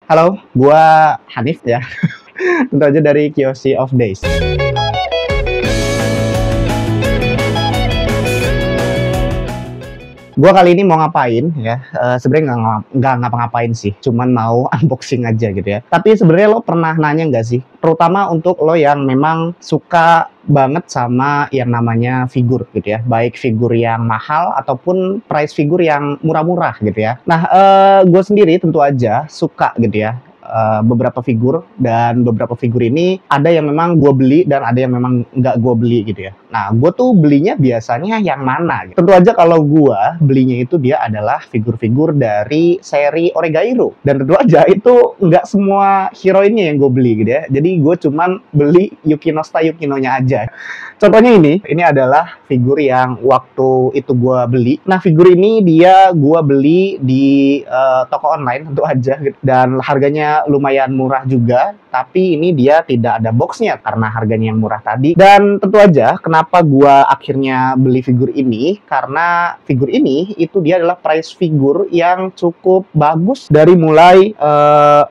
Halo, gua Hanif ya. Tentu aja dari Kiyoshi of Days. Gua kali ini mau ngapain ya? Sebenarnya nggak ngapa-ngapain sih, cuman mau unboxing aja gitu ya. Tapi sebenarnya lo pernah nanya nggak sih? Terutama untuk lo yang memang suka banget sama yang namanya figur gitu ya, baik figur yang mahal ataupun price figur yang murah-murah gitu ya. Nah, gue sendiri tentu aja suka gitu ya, beberapa figur, dan beberapa figur ini ada yang memang gue beli dan ada yang memang nggak gue beli gitu ya. Nah, gue tuh belinya biasanya yang mana gitu. Tentu aja kalau gue belinya itu dia adalah figur-figur dari seri Oregairo, dan tentu aja itu nggak semua heroinnya yang gue beli gitu ya. Jadi gue cuman beli Yukinosta Yukinonya aja. Contohnya ini adalah figur yang waktu itu gue beli. Nah, figur ini dia gue beli di toko online tentu aja gitu. Dan harganya lumayan murah juga, tapi ini dia tidak ada boxnya karena harganya yang murah tadi. Dan tentu aja kenapa gue akhirnya beli figur ini, karena figur ini itu dia adalah price figur yang cukup bagus, dari mulai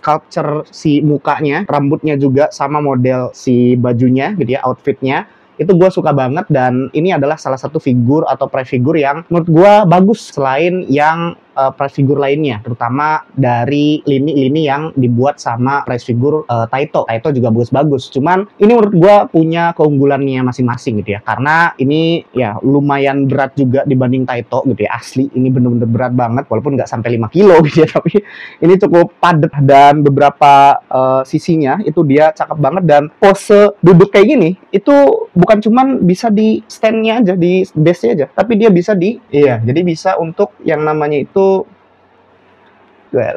sculpture si mukanya, rambutnya juga, sama model si bajunya gitu ya, outfitnya. Itu gue suka banget, dan ini adalah salah satu figur atau price figur yang menurut gue bagus selain yang price figur lainnya, terutama dari lini-lini yang dibuat sama price figur Taito. Taito juga bagus-bagus, cuman ini menurut gue punya keunggulannya masing-masing gitu ya, karena ini ya lumayan berat juga dibanding Taito gitu ya. Asli ini bener-bener berat banget, walaupun nggak sampai 5 kilo gitu ya, tapi ini cukup padat, dan beberapa sisinya itu dia cakep banget, dan pose duduk kayak gini itu bukan cuman bisa di stand-nya aja, di base-nya aja, tapi dia bisa jadi bisa untuk yang namanya itu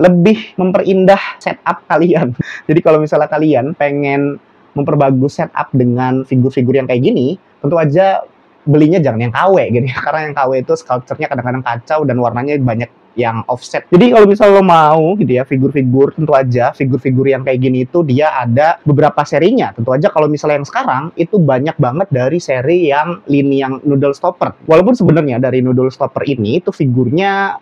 lebih memperindah setup kalian. Jadi kalau misalnya kalian pengen memperbagus setup dengan figur-figur yang kayak gini, tentu aja belinya jangan yang KW gitu ya, karena yang KW itu sculpture-nya kadang-kadang kacau dan warnanya banyak yang offset. Jadi kalau misalnya lo mau gitu ya, figur-figur, tentu aja figur-figur yang kayak gini itu dia ada beberapa serinya. Tentu aja kalau misalnya yang sekarang itu banyak banget dari seri yang lini yang noodle stopper. Walaupun sebenarnya dari noodle stopper ini itu figurnya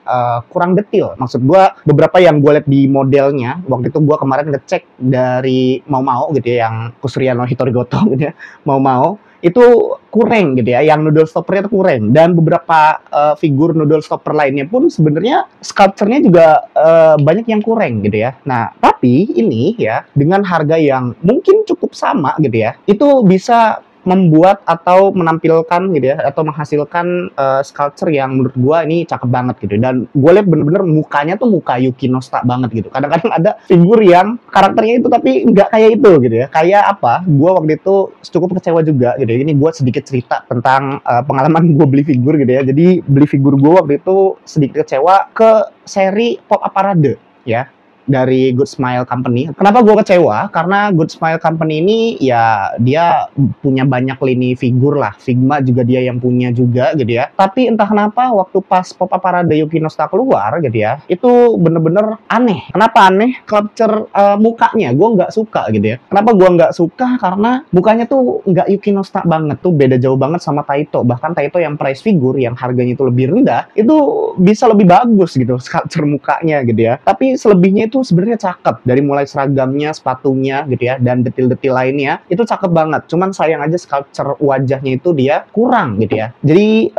kurang detail. Maksud gua beberapa yang gue lihat di modelnya, waktu itu gua kemarin ngecek dari Mau gitu ya, yang Kusuriano Hitorigoto gitu ya, Mau itu kurang gitu ya, yang noodle stoppernya itu kurang, dan beberapa figur noodle stopper lainnya pun sebenarnya sculpture-nya juga banyak yang kurang gitu ya. Nah, tapi ini ya dengan harga yang mungkin cukup sama gitu ya, itu bisa membuat atau menampilkan gitu ya, atau menghasilkan sculpture yang menurut gua ini cakep banget gitu. Dan gue lihat bener-bener mukanya tuh muka Yukinosta banget gitu. Kadang-kadang ada figur yang karakternya itu tapi nggak kayak itu gitu ya. Kayak apa? Gua waktu itu cukup kecewa juga gitu. Ini gue sedikit cerita tentang pengalaman gue beli figur gitu ya. Jadi beli figur gue waktu itu sedikit kecewa ke seri Pop Up Parade ya, dari Good Smile Company. Kenapa gue kecewa? Karena Good Smile Company ini ya dia punya banyak lini figur lah. Figma juga dia yang punya juga gitu ya. Tapi entah kenapa waktu pas Pop Up Parade Yukinosta keluar gitu ya, itu bener-bener aneh. Kenapa aneh? Sculpture mukanya gue nggak suka gitu ya. Kenapa gue nggak suka? Karena mukanya tuh nggak Yukinosta banget. Tuh beda jauh banget sama Taito. Bahkan Taito yang price figur yang harganya itu lebih rendah, itu bisa lebih bagus gitu sculpture mukanya gitu ya. Tapi selebihnya itu sebenarnya cakep, dari mulai seragamnya, sepatunya gitu ya, dan detil-detil lainnya itu cakep banget. Cuman sayang aja sculpture wajahnya itu dia kurang gitu ya. Jadi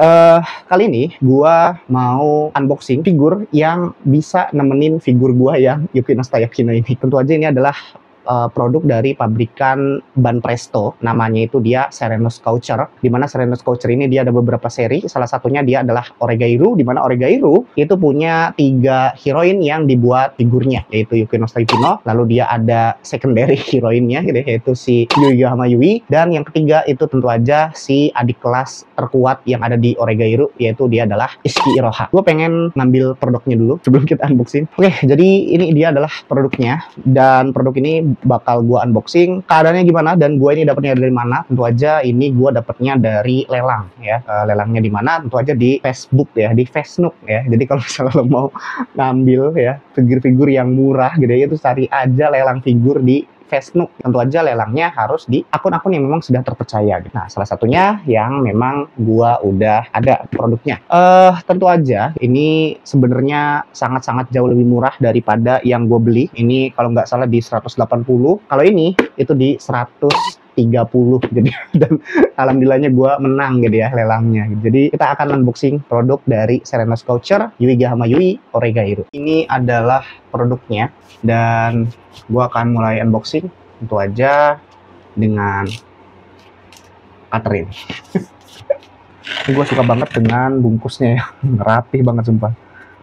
kali ini gua mau unboxing figur yang bisa nemenin figur gua yang Yukinosta Yukino ini. Tentu aja ini adalah produk dari pabrikan Ban Presto, namanya itu dia Sereno Sculpture, di mana Sereno Sculpture ini dia ada beberapa seri, salah satunya dia adalah Oregairo, di mana Oregairo itu punya 3 heroin yang dibuat figurnya, yaitu Yukinosta Yukino, lalu dia ada secondary heroinnya gitu, yaitu si Yuiga Hamayui, dan yang ketiga itu tentu aja si adik kelas terkuat yang ada di Oregairo, yaitu dia adalah Ishiki Iroha. Gue pengen ngambil produknya dulu sebelum kita unboxing. Oke, jadi ini dia adalah produknya, dan produk ini bakal gue unboxing. Keadaannya gimana dan gue ini dapatnya dari mana? Tentu aja ini gue dapatnya dari lelang ya. Lelangnya di mana? Tentu aja di Facebook ya, di Facebook ya. Jadi kalau misalnya lo mau ngambil ya figur-figur yang murah gitu ya, itu cari aja lelang figur di Fesnu. Tentu aja lelangnya harus di akun-akun yang memang sudah terpercaya. Nah, salah satunya yang memang gua udah ada produknya. Tentu aja ini sebenarnya sangat-sangat jauh lebih murah daripada yang gue beli. Ini kalau nggak salah di 180. Kalau ini itu di 130. Jadi dan alhamdulillahnya gue menang gitu ya lelangnya. Jadi kita akan unboxing produk dari Serena Sculpture Yuiga Hama Yui Oregairu. Ini adalah produknya dan gue akan mulai unboxing tentu aja dengan cutter ini. Gue suka banget dengan bungkusnya ya, rapih banget sumpah.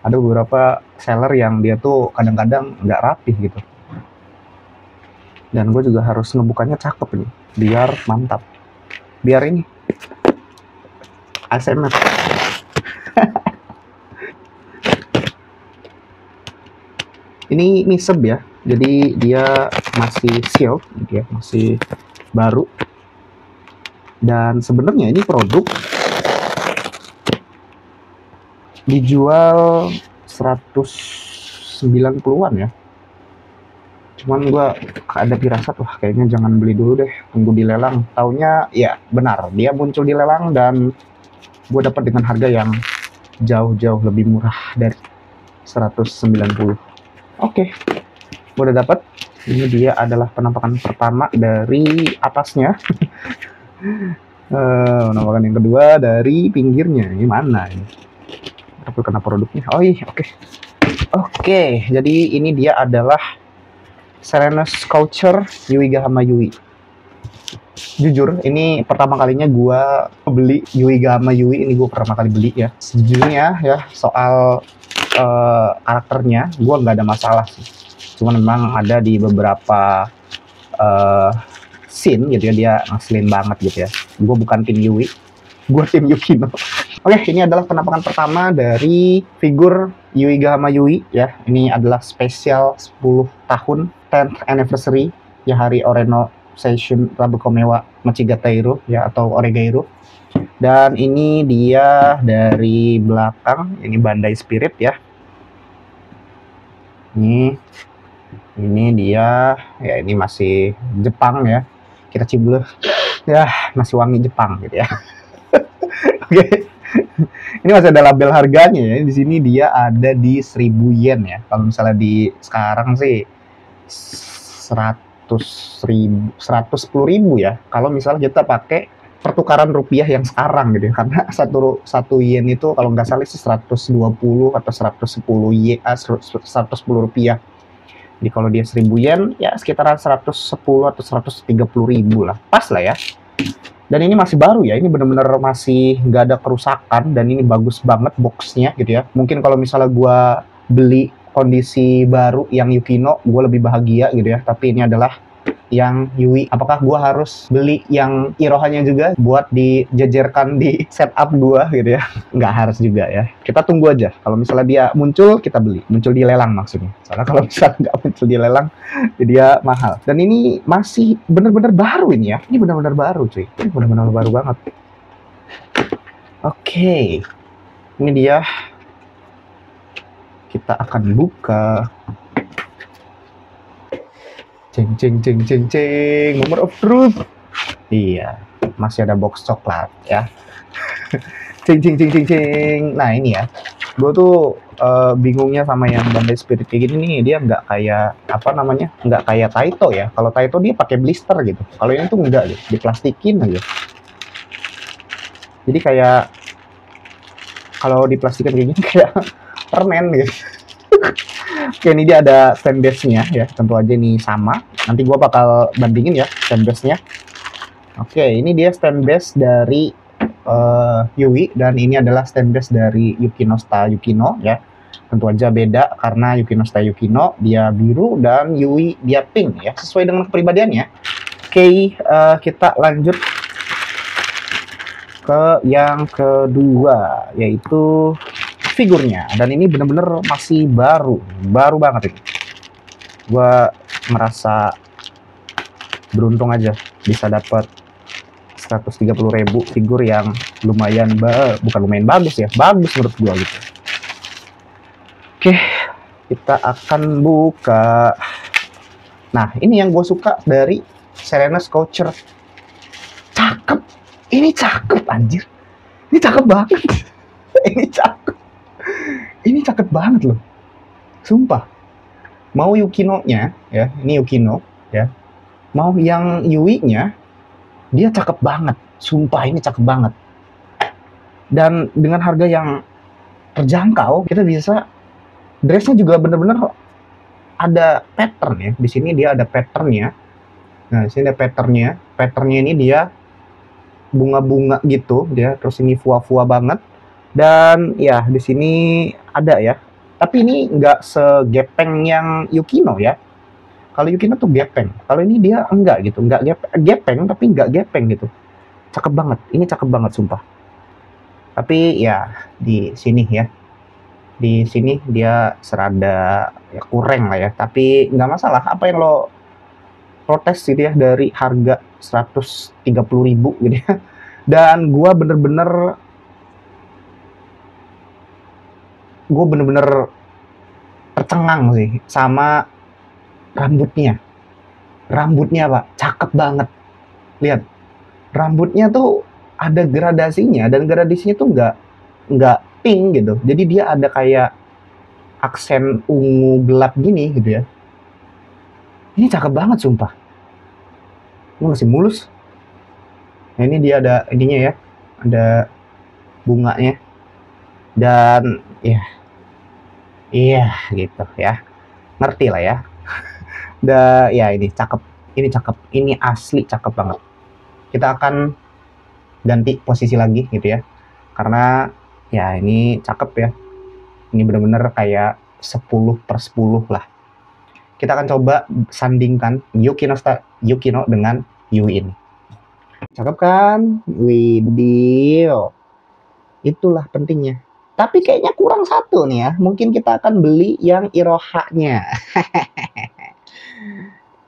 Ada beberapa seller yang dia tuh kadang-kadang nggak rapih gitu. Dan gue juga harus ngebukanya cakep nih, biar mantap. Biar ini ASMR. Ini niseb ya, jadi dia masih seal, ya, masih baru. Dan sebenarnya ini produk dijual 190-an ya. Cuman gua ada firasat, wah kayaknya jangan beli dulu deh, tunggu dilelang. Taunya ya benar, dia muncul di lelang dan gue dapat dengan harga yang jauh-jauh lebih murah dari 190. Oke, gue udah dapat. Ini dia adalah penampakan pertama dari atasnya. Penampakan yang kedua dari pinggirnya. Ini mana ini? Tapi kena produknya. Oh iya, oke. Oke, jadi ini dia adalah Serena Sculpture Yuiga Hama Yui. Jujur, ini pertama kalinya gue beli Yuiga Hama Yui. Ini gue pertama kali beli ya. Sejujurnya ya, soal karakternya gue nggak ada masalah sih. Cuman memang ada di beberapa scene gitu ya, dia ngeselin banget gitu ya. Gue bukan tim Yui, gue tim Yukino. Oke, ini adalah penampakan pertama dari figur Yuiga Hama Yui ya. Ini adalah spesial 10 tahun 10th anniversary ya, hari Oreno Seishun Rabukomewa Machigatairu ya, atau Oregairu. Dan ini dia dari belakang, ini Bandai Spirit ya. Ini dia ya, ini masih Jepang ya. Kita cium dulu. Ya, masih wangi Jepang gitu ya. Oke. Ini masih ada label harganya ya. Di sini dia ada di 1000 yen ya. Kalau misalnya di sekarang sih 110.000 ya. Kalau misalnya kita pakai pertukaran rupiah yang sekarang gitu ya. Karena satu yen itu kalau nggak salah sih 120 atau 110 yen, 110 rupiah. Jadi kalau dia 1000 yen ya sekitaran 110 atau 130.000 lah. Pas lah ya. Dan ini masih baru ya, ini bener-bener masih nggak ada kerusakan dan ini bagus banget boxnya gitu ya. Mungkin kalau misalnya gue beli kondisi baru yang Yukino, gue lebih bahagia gitu ya. Tapi ini adalah yang Yui. Apakah gue harus beli yang Irohanya juga buat dijajarkan di setup gue gitu ya? Nggak harus juga ya. Kita tunggu aja. Kalau misalnya dia muncul, kita beli. Muncul di lelang maksudnya. Soalnya kalau misalnya nggak muncul di lelang, dia mahal. Dan ini masih bener-bener baru ini ya. Ini bener-bener baru cuy. Ini bener-bener baru banget. Oke. Ini dia. Kita akan buka. Ceng ceng ceng ceng ceng, moment of truth. Iya, masih ada box coklat ya. Ceng ceng ceng ceng ceng. Nah ini ya, gue tuh bingungnya sama yang Bandai Spirit kayak gini nih, dia nggak kayak apa namanya, nggak kayak Taito ya. Kalau Taito dia pakai blister gitu, kalau ini tuh enggak gitu, diplastikin aja. Jadi kayak kalau diplastikin kayak gini kayak permen gitu. Oke, ini dia ada stand base-nya ya, tentu aja ini sama. Nanti gua bakal bandingin ya stand base-nya. Oke, ini dia stand base dari Yui dan ini adalah stand base dari Yukinosta Yukino ya. Tentu aja beda karena Yukinosta Yukino dia biru dan Yui dia pink ya, sesuai dengan kepribadiannya. Oke, kita lanjut ke yang kedua yaitu figurnya, dan ini bener-bener masih baru banget ini. Gua merasa beruntung aja bisa dapat 130.000 figur yang lumayan bukan lumayan bagus ya, bagus menurut gua gitu. Oke, kita akan buka. Nah, ini yang gue suka dari Serena Sculpture. Cakep. Ini cakep, anjir. Ini cakep banget. Ini cakep. Ini cakep banget loh. Sumpah. Mau Yukino-nya, ya, ini Yukino, ya. Mau yang Yui-nya, dia cakep banget. Sumpah, ini cakep banget. Dan dengan harga yang terjangkau, kita bisa dressnya juga bener-bener ada pattern ya. Di sini dia ada patternnya. Nah, di sini ada patternnya. Patternnya ini dia bunga-bunga gitu, dia terus ini fua-fua banget. Dan ya di sini ada ya. Tapi ini nggak segepeng yang Yukino ya. Kalau Yukino tuh gepeng. Kalau ini dia enggak gitu, enggak gepeng tapi enggak gepeng gitu. Cakep banget. Ini cakep banget sumpah. Tapi ya di sini ya. Di sini dia serada ya kurang lah ya. Tapi nggak masalah. Apa yang lo protes gitu ya dari harga 130.000 gitu ya. Dan gue bener-bener tercengang sih sama rambutnya. Rambutnya Pak, cakep banget. Lihat, rambutnya tuh ada gradasinya dan gradasinya tuh nggak pink gitu. Jadi dia ada kayak aksen ungu gelap gini gitu ya. Ini cakep banget sumpah. Ini masih mulus. Nah ini dia ada ininya ya, ada bunganya dan ya, iya gitu ya. Ngerti lah ya. Ya ini cakep, ini asli cakep banget. Kita akan ganti posisi lagi gitu ya, karena ya ini cakep ya. Ini bener-bener kayak 10/10 lah. Kita akan coba sandingkan Yukino dengan Yui ini. Cakep kan? Widih. Itulah pentingnya. Tapi kayaknya kurang satu nih ya. Mungkin kita akan beli yang Iroha-nya.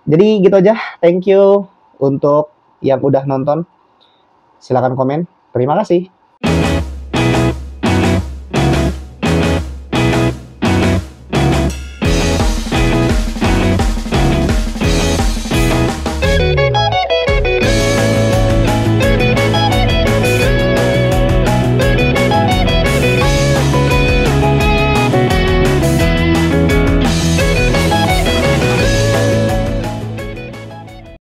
Jadi gitu aja. Thank you untuk yang udah nonton. Silahkan komen. Terima kasih.